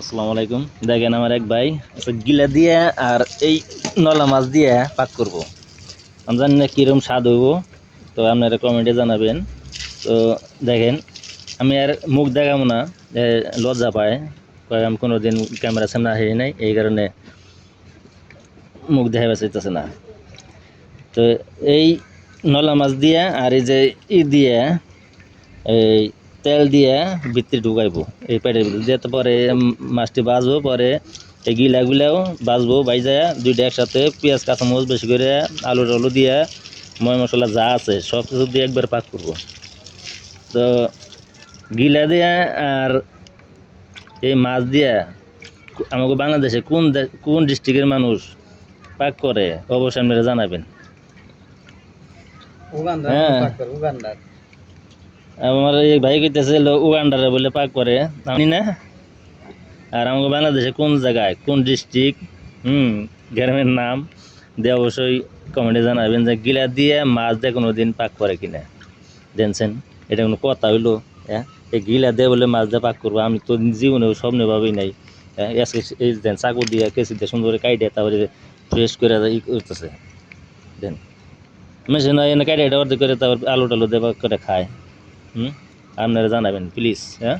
আসসালামু আলাইকুম। দেখেন আমার এক ভাই গিলা দিয়ে আর এই নলা মাছ দিয়ে পাক করব। আমি জানি না কিরম স্বাদ হইব, তো আপনারা কমেন্টে জানাবেন। তো দেখেন, আমি আর মুখ দেখাবো না, লজ্জা পায়, আমি কোনোদিন ক্যামেরার সামনে আসি নাই, এই কারণে মুখ দেখা চাইতেছে না। তো এই নলা মাছ দিয়ে আর এই যে দিয়ে এই তেল দিয়ে ভিতরে ঢুকাইবো, এই পেটের ভিতরে দিয়ে তো পরে মাছটি বাজবো, পরে এই গিলাগুলাও বাজবো, বাইজা দুইটা একসাথে পেঁয়াজ কাঁচামরিচ বেশি করে আলু টালু দিয়ে ময় মশলা যা আছে সব কিছু দিয়ে একবার পাক করবো। তো গিলা দিয়া আর এই মাছ দিয়া আমাকে বাংলাদেশে কোন ডিস্ট্রিক্টের মানুষ পাক করে অবশ্যই আপনারা জানাবেন। হ্যাঁ, আমার এই ভাই কইতেছে উগান্ডারে বলে পাক করে, জানি না। আর আমাকে বাংলাদেশে কোন জায়গায় কোন ডিস্ট্রিক্ট গ্রামের নাম দিয়ে অবশ্যই কমেন্টে জানাবেন যে গিলা দিয়ে মাছ দিয়ে কোনো দিন পাক করে কিনা। জানছেন এটা কোনো কথা হইলো? হ্যাঁ, এই গিলা দিয়ে বলে মাছ দিয়ে পাক করবো, আমি তো জীবনে স্বপ্নে ভাবেই নাই। হ্যাঁ, এই দেন চাকু দিয়ে কেসি দিয়ে সুন্দর করে কাইটে তারপরে ফ্রেশ করে ই করতেছে। দেন মেশিন এনে কাইটে এটা অর্ধেক করে তারপর আলু টালু দিয়ে পাক করে খায়। আপনারা জানাবেন প্লিজ। হ্যাঁ।